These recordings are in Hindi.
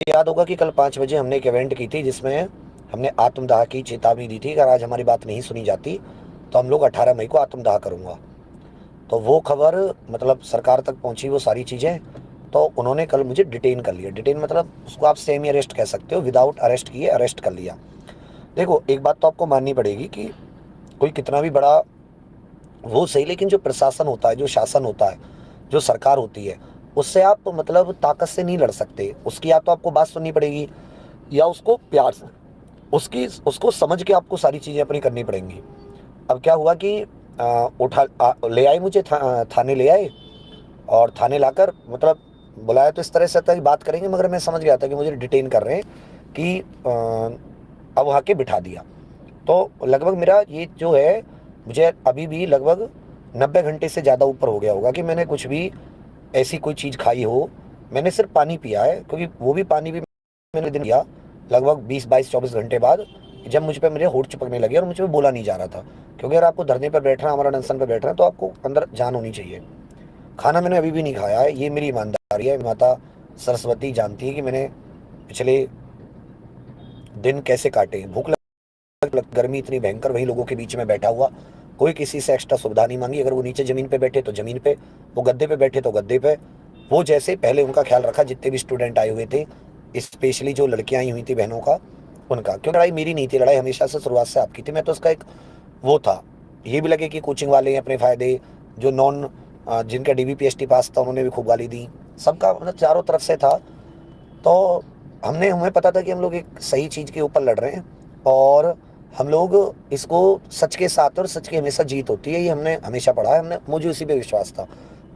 याद होगा कि कल 5 बजे हमने एक इवेंट की थी जिसमें हमने आत्मदाह की चेतावनी दी थी, अगर आज हमारी बात नहीं सुनी जाती तो हम लोग 18 मई को आत्मदाह करूँगा। तो वो खबर मतलब सरकार तक पहुंची, वो सारी चीज़ें। तो उन्होंने कल मुझे डिटेन कर लिया। डिटेन मतलब उसको आप सेमी अरेस्ट कह सकते हो, विदाउट अरेस्ट किए अरेस्ट कर लिया। देखो एक बात तो आपको माननी पड़ेगी कि कोई कितना भी बड़ा वो सही, लेकिन जो प्रशासन होता है, जो शासन होता है, जो सरकार होती है, उससे आप मतलब ताकत से नहीं लड़ सकते। उसकी या तो आपको बात सुननी पड़ेगी या उसको प्यार से उसकी उसको समझ के आपको सारी चीज़ें अपनी करनी पड़ेंगी। अब क्या हुआ कि ले आए मुझे थाने ले आए, और थाने लाकर मतलब बुलाया तो इस तरह से था कि बात करेंगे, मगर मैं समझ गया था कि मुझे डिटेन कर रहे हैं कि अब आके बिठा दिया। तो लगभग मेरा ये जो है, मुझे अभी भी लगभग 90 घंटे से ज़्यादा ऊपर हो गया होगा कि मैंने कुछ भी ऐसी कोई चीज़ खाई हो। मैंने सिर्फ पानी पिया है, क्योंकि वो भी पानी भी मैंने दिन किया लगभग 20-22-24 घंटे बाद, जब मुझ पे मेरे होंठ चिपकने लगे और मुझ पे बोला नहीं जा रहा था। क्योंकि अगर आपको धरने पर बैठ रहा है, हमारा अनशन पर बैठ रहा है, तो आपको अंदर जान होनी चाहिए। खाना मैंने अभी भी नहीं खाया है, ये मेरी ईमानदारी है। माता सरस्वती जानती है कि मैंने पिछले दिन कैसे काटे। भूख गर्मी इतनी भयंकर, वहीं लोगों के बीच में बैठा हुआ, कोई किसी से एक्स्ट्रा सुविधा नहीं मांगी। अगर वो नीचे ज़मीन पे बैठे तो ज़मीन पे, वो गद्दे पे बैठे तो गद्दे पे। वो जैसे पहले उनका ख्याल रखा, जितने भी स्टूडेंट आए हुए थे, स्पेशली जो लड़कियां आई हुई थी बहनों का, उनका। क्यों, लड़ाई मेरी नहीं थी, लड़ाई हमेशा से शुरुआत से आपकी थी। मैं तो उसका एक वो था। ये भी लगे कि कोचिंग वाले हैं अपने फ़ायदे, जो नॉन जिनका DBPST पास था उन्होंने भी खूब गाली दी, सबका मतलब चारों तरफ से था। तो हमें पता था कि हम लोग एक सही चीज़ के ऊपर लड़ रहे हैं, और हम लोग इसको सच के साथ, और सच की हमेशा जीत होती है, ये हमने हमेशा पढ़ा है। हमने मुझे उसी पे विश्वास था।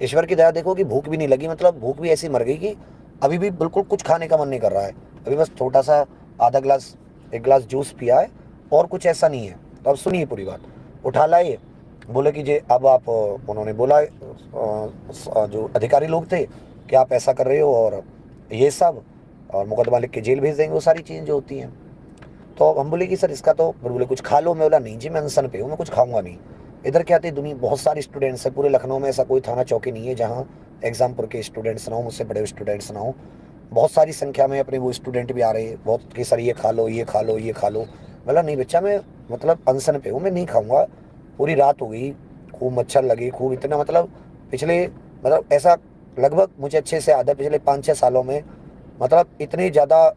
ईश्वर की दया देखो कि भूख भी नहीं लगी, मतलब भूख भी ऐसी मर गई कि अभी भी बिल्कुल कुछ खाने का मन नहीं कर रहा है। अभी बस छोटा सा आधा गिलास, एक गिलास जूस पिया है, और कुछ ऐसा नहीं है। तो अब सुनिए पूरी बात। उठा लाए, बोले कि जे अब आप उन्होंने बोला जो अधिकारी लोग थे कि आप ऐसा कर रहे हो और ये सब, और मुकदमा लिख के जेल भेज देंगे, वो सारी चीज़ें जो होती हैं। तो हम बोले कि सर इसका तो, फिर बोले कुछ खा लो। मैं बोला नहीं जी, मैं अनशन पे हूँ, मैं कुछ खाऊंगा नहीं। इधर क्या थी दुनिया, बहुत सारे स्टूडेंट्स हैं पूरे लखनऊ में, ऐसा कोई थाना चौकी नहीं है जहाँ एग्जामपुर के स्टूडेंट्स ना हो, मुझसे बड़े स्टूडेंट्स ना हो। बहुत सारी संख्या में अपने वो स्टूडेंट भी आ रहे हैं बहुत, कि सर ये खा लो, ये खा लो, ये खा लो। बोला नहीं बच्चा, मैं मतलब अनशन पे हूँ, मैं नहीं खाऊंगा। पूरी रात हो गई, खूब मच्छर लगे, खूब इतना मतलब पिछले मतलब ऐसा लगभग मुझे अच्छे से याद है, पिछले 5-6 सालों में मतलब इतने ज़्यादा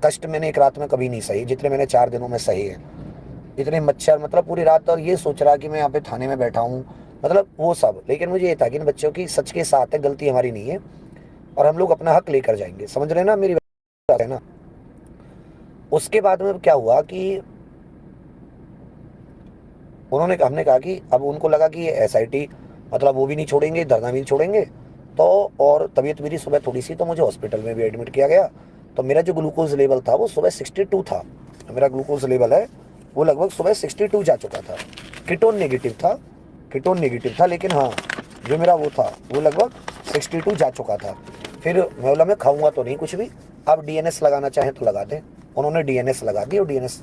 कष्ट मैंने एक रात में कभी नहीं सही जितने मैंने 4 दिनों में सही है। इतने मच्छर, मतलब पूरी रात, और ये सोच रहा कि मैं यहाँ पे थाने में बैठा हूँ, मतलब वो सब। लेकिन मुझे ये था कि इन बच्चों की सच के साथ है, गलती हमारी नहीं है, और हम लोग अपना हक लेकर जाएंगे। समझ रहे हैं ना मेरी बात, है ना। उसके बाद में क्या हुआ कि हमने कहा कि अब उनको लगा कि ये SIT मतलब वो भी नहीं छोड़ेंगे, धरना भी नहीं छोड़ेंगे। तो और तबीयत मेरी सुबह थोड़ी सी, तो मुझे हॉस्पिटल में भी एडमिट किया गया। तो मेरा जो ग्लूकोज लेवल था वो सुबह 62 था। मेरा ग्लूकोज लेवल है वो लगभग सुबह 62 जा चुका था। कीटोन नेगेटिव था, कीटोन नेगेटिव था, लेकिन हाँ जो मेरा वो था वो लगभग 62 जा चुका था। फिर मैं बोला मैं खाऊंगा तो नहीं कुछ भी, अब DNS लगाना चाहें तो लगा दें। उन्होंने DNS लगा दी, और DNS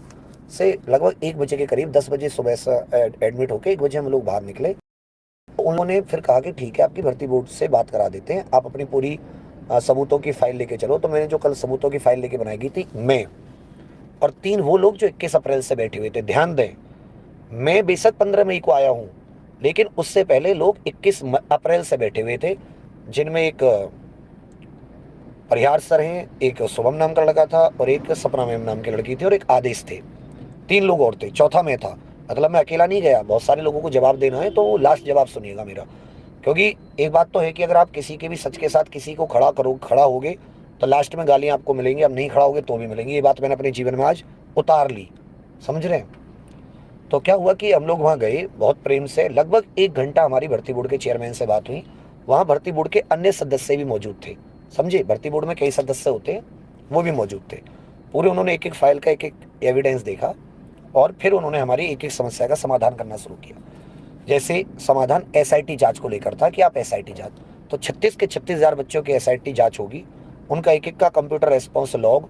से लगभग 1 बजे के करीब, 10 बजे सुबह से एडमिट होके 1 बजे हम लोग बाहर निकले। तो उन्होंने फिर कहा कि ठीक है आपकी भर्ती बोर्ड से बात करा देते हैं, आप अपनी पूरी सबूतों की फाइल लेके चलो। तो मैंने जो कल सबूतों की फाइल लेके बनाई गई थी, मैं और 3 वो लोग जो 21 अप्रैल से बैठे हुए थे। ध्यान दें, मैं बेशक 15 मई को आया हूँ, लेकिन उससे पहले लोग 21 अप्रैल से बैठे हुए थे, जिनमें एक परिहार सर हैं, एक शुभम नाम का लड़का था, और एक सपना मैम नाम की लड़की थी, और एक आदेश थे। 3 लोग और थे, चौथा मैं था। मतलब मैं अकेला नहीं गया, बहुत सारे लोगों को जवाब देना है, तो लास्ट जवाब सुनिएगा मेरा। क्योंकि एक बात तो है कि अगर आप किसी के भी सच के साथ किसी को खड़ा होगे, तो लास्ट में गालियां आपको मिलेंगी, अब नहीं खड़ा होगे तो भी मिलेंगी। ये बात मैंने अपने जीवन में आज उतार ली। समझ रहे हैं। तो क्या हुआ कि हम लोग वहाँ गए बहुत प्रेम से, लगभग 1 घंटा हमारी भर्ती बोर्ड के चेयरमैन से बात हुई। वहाँ भर्ती बोर्ड के अन्य सदस्य भी मौजूद थे। समझे, भर्ती बोर्ड में कई सदस्य होते हैं, वो भी मौजूद थे। पूरे उन्होंने एक एक फाइल का एक एक एविडेंस देखा, और फिर उन्होंने हमारी एक एक समस्या का समाधान करना शुरू किया। जैसे समाधान SIT जांच को लेकर था कि आप SIT जांच, तो 36 के 36,000 बच्चों की SIT जांच होगी। उनका एक एक का कंप्यूटर रेस्पॉन्स लॉग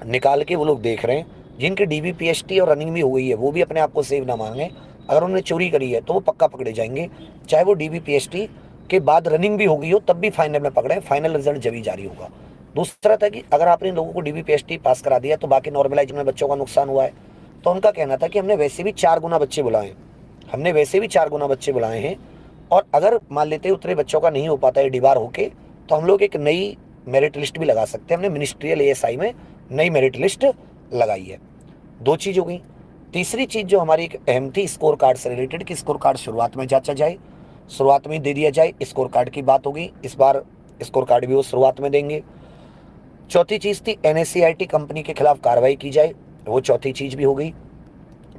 निकाल के वो लोग देख रहे हैं। जिनकी DBPST और रनिंग भी हो गई है वो भी अपने आप को सेव ना मांगे, अगर उन्होंने चोरी करी है तो वो पक्का पकड़े जाएंगे। चाहे वो DBPST के बाद रनिंग भी हो गई हो, तब भी फाइनल में पकड़े, फाइनल रिजल्ट जब ही जारी होगा। दूसरा था कि अगर आपने इन लोगों को डीबीपीएसटी पास करा दिया तो बाकी नॉर्मलाइज में बच्चों का नुकसान हुआ है। तो उनका कहना था कि हमने वैसे भी 4 गुना बच्चे बुलाए, हमने वैसे भी 4 गुना बच्चे बुलाए हैं, और अगर मान लेते उतने बच्चों का नहीं हो पाता है डिबार होके, तो हम लोग एक नई मेरिट लिस्ट भी लगा सकते हैं। हमने मिनिस्ट्रियल एएसआई में नई मेरिट लिस्ट लगाई है। 2 चीज़ हो गई। तीसरी चीज़ जो हमारी एक अहम थी स्कोर कार्ड से रिलेटेड, कि स्कोर कार्ड शुरुआत में जांचा जाए, शुरुआत में दे दिया जाए, स्कोर कार्ड की बात होगी। इस बार स्कोर कार्ड भी वो शुरुआत में देंगे। चौथी चीज़ थी एनएससीआईटी कंपनी के खिलाफ कार्रवाई की जाए, वो चौथी चीज़ भी हो गई।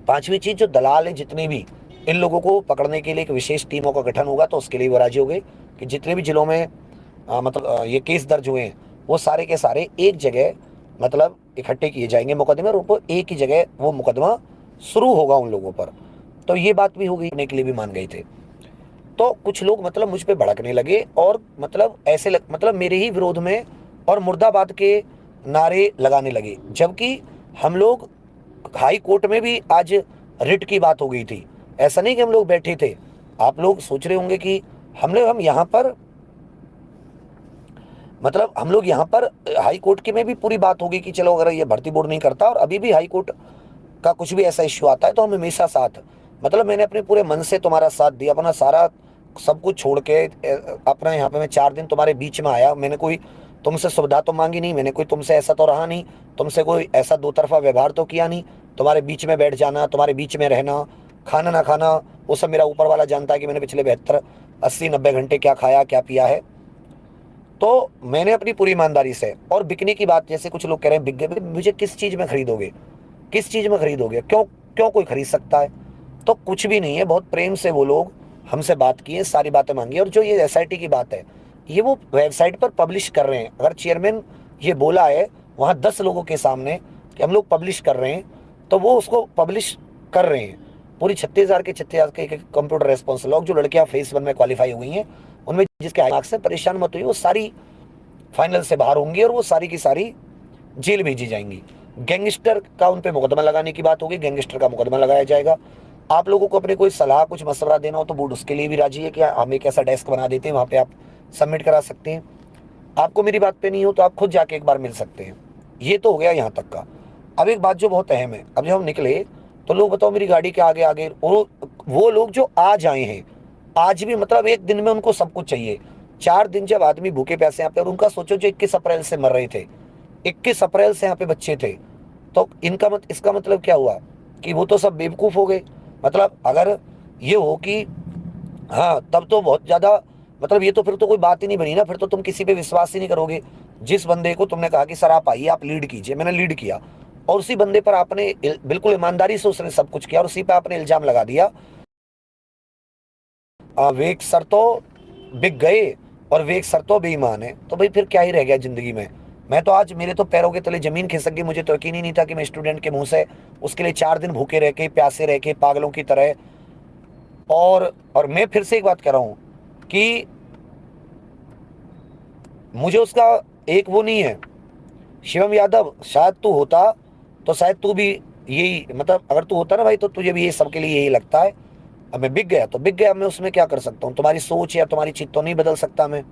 पांचवी चीज़, जो दलाल हैं जितने भी, इन लोगों को पकड़ने के लिए एक विशेष टीमों का गठन होगा, तो उसके लिए वो राजी हो गए कि जितने भी जिलों में ये केस दर्ज हुए हैं वो सारे के सारे एक जगह मतलब इकट्ठे किए जाएंगे मुकदमे, और उनको एक ही जगह वो मुकदमा शुरू होगा उन लोगों पर। तो ये बात भी हो गई, करने के लिए भी मान गए थे। तो कुछ लोग मतलब मुझ पे भड़कने लगे और मतलब मतलब मेरे ही विरोध में और मुर्दाबाद के नारे लगाने लगे, जबकि हम लोग हाई कोर्ट में भी आज रिट की बात हो गई थी। ऐसा नहीं कि हम लोग बैठे थे। आप लोग सोच रहे होंगे कि हम यहाँ पर मतलब हम लोग यहाँ पर हाई कोर्ट की में भी पूरी बात होगी कि चलो अगर ये भर्ती बोर्ड नहीं करता और अभी भी हाई कोर्ट का कुछ भी ऐसा इश्यू आता है तो हम हमेशा साथ, मतलब मैंने अपने पूरे मन से तुम्हारा साथ दिया, अपना सारा सब कुछ छोड़ के अपना यहाँ पे मैं 4 दिन तुम्हारे बीच में आया। मैंने कोई तुमसे सुविधा तो मांगी नहीं, मैंने कोई तुमसे ऐसा तो रहा नहीं, तुमसे कोई ऐसा दो तरफा व्यवहार तो किया नहीं। तुम्हारे बीच में बैठ जाना, तुम्हारे बीच में रहना, खाना ना खाना, वो सब मेरा ऊपर वाला जानता है कि मैंने पिछले 72 80 90 घंटे क्या खाया क्या पिया है। तो मैंने अपनी पूरी ईमानदारी से, और बिकने की बात जैसे कुछ लोग कह रहे हैं बिक गए, मुझे किस चीज़ में खरीदोगे, किस चीज़ में खरीदोगे, क्यों क्यों कोई खरीद सकता है। तो कुछ भी नहीं है, बहुत प्रेम से वो लोग हमसे बात किए, सारी बातें मांगी। और जो ये एसआईटी की बात है ये वो वेबसाइट पर पब्लिश कर रहे हैं। अगर चेयरमैन ये बोला है वहाँ 10 लोगों के सामने कि हम लोग पब्लिश कर रहे हैं, तो वो उसको पब्लिश कर रहे हैं। पूरी 36,000 के कंप्यूटर रेस्पॉन्स लॉग, जो लड़कियाँ फेस 1 में क्वालिफाई हुई हैं उनमें जिसके हाई मार्क्स से परेशान मत हुई, वो सारी फाइनल से बाहर होंगी और वो सारी की सारी जेल भेजी जाएंगी। गैंगस्टर का उन पे मुकदमा लगाने की बात होगी, गैंगस्टर का मुकदमा लगाया जाएगा। आप लोगों को अपने कोई सलाह कुछ मशवरा देना हो तो बोर्ड उसके लिए भी राजी है कि हम एक ऐसा डेस्क बना देते हैं, वहाँ पे आप सबमिट करा सकते हैं। आपको मेरी बात पे नहीं हो तो आप खुद जाके एक बार मिल सकते हैं। ये तो हो गया यहाँ तक का। अब एक बात जो बहुत अहम है, अब जब हम निकले तो लोग बताओ मेरी गाड़ी के आगे आगे वो लोग जो आज आए हैं, आज भी मतलब एक दिन में उनको सब कुछ चाहिए। 4 दिन जब आदमी भूखे प्यासे यहाँ पे, और उनका सोचो जो 21 अप्रैल से मर रहे थे, 21 अप्रैल से यहाँ पे बच्चे थे, तो इसका मतलब क्या हुआ कि वो तो सब बेवकूफ़ हो गए। मतलब अगर ये हो कि हाँ, तब तो बहुत ज़्यादा, मतलब ये तो फिर तो कोई बात ही नहीं बनी ना, फिर तो तुम किसी पे विश्वास ही नहीं करोगे। जिस बंदे को तुमने कहा कि सर आप आइए आप लीड कीजिए, मैंने लीड किया, और उसी बंदे पर आपने बिल्कुल ईमानदारी से उसने सब कुछ किया और उसी पे आपने इल्ज़ाम लगा दिया, वेग सर तो बिक गए और वेग सर तो बेईमान है, तो भाई फिर क्या ही रह गया ज़िंदगी में। मैं तो आज मेरे तो पैरों के तले ज़मीन खिसक गई। मुझे तो यकीन ही नहीं था कि मैं स्टूडेंट के मुंह से उसके लिए 4 दिन भूखे रह के प्यासे रह के पागलों की तरह। और मैं फिर से एक बात कह रहा हूँ कि मुझे उसका एक वो नहीं है। शिवम यादव, शायद तू होता तो शायद तू भी यही, मतलब अगर तू होता ना भाई तो तुझे भी ये सबके लिए यही लगता है। अब मैं बिक गया तो बिक गया, मैं उसमें क्या कर सकता हूँ। तुम्हारी सोच या तुम्हारी चित तो नहीं बदल सकता मैं।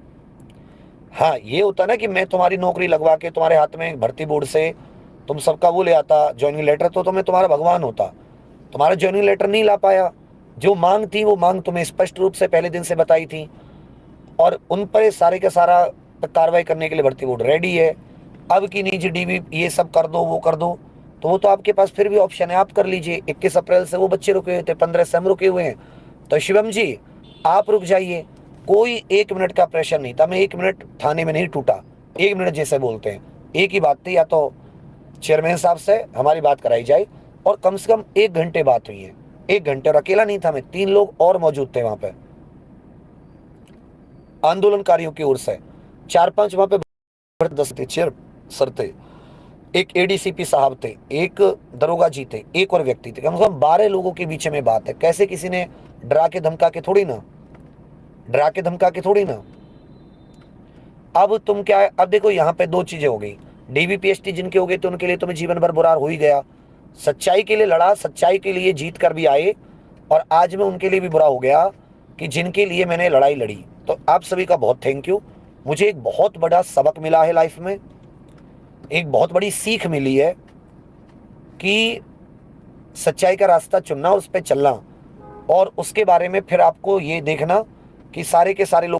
हाँ, ये होता ना कि मैं तुम्हारी नौकरी लगवा के तुम्हारे हाथ में भर्ती बोर्ड से तुम सबका वो ले आता ज्वाइनिंग लेटर, तो मैं तुम्हारा भगवान होता। तुम्हारा ज्वाइनिंग लेटर नहीं ला पाया। जो मांग थी वो मांग तुम्हें स्पष्ट रूप से पहले दिन से बताई थी, और उन पर सारे का सारा कार्रवाई करने के लिए भर्ती बोर्ड रेडी है। अब की नहीं जी डीवी ये सब कर दो वो कर दो, तो वो तो आपके पास फिर भी ऑप्शन है, आप कर लीजिए। 21 अप्रैल से वो बच्चे रुके हुए थे, 15 से हम रुके हुए हैं। तो शिवम जी आप रुक जाइए, कोई 1 मिनट का प्रेशर नहीं था। मैं 1 मिनट थाने में नहीं टूटा, 1 मिनट जैसे बोलते हैं। एक ही बात थी, या तो चेयरमैन साहब से हमारी बात कराई जाए, और कम से कम 1 घंटे बात हुई है, 1 घंटे। और अकेला नहीं था मैं, 3 लोग और मौजूद थे वहां पे आंदोलनकारियों की ओर से। 4-5 वहां पे जबरदस्त थे, चेयर सर थे, एक एडीसीपी साहब थे, एक दरोगा जी थे, एक और व्यक्ति थे। कम से कम 12 लोगों के बीच में बात है। कैसे किसी ने डरा के धमका के थोड़ी ना, डरा के धमका के थोड़ी ना। अब तुम क्या है, अब देखो यहाँ पे 2 चीजें हो गई। डीबीपीएसटी जिनके हो गए तो उनके लिए तुम्हें जीवन भर बुरा हो ही गया। सच्चाई के लिए लड़ा, सच्चाई के लिए जीत कर भी आए, और आज में उनके लिए भी बुरा हो गया कि जिनके लिए मैंने लड़ाई लड़ी। तो आप सभी का बहुत थैंक यू। मुझे एक बहुत बड़ा सबक मिला है लाइफ में। एक बहुत बड़ी सीख मिली है कि सच्चाई का रास्ता चुनना, उस पर चलना, और उसके बारे में फिर आपको ये देखना कि सारे के सारे लोग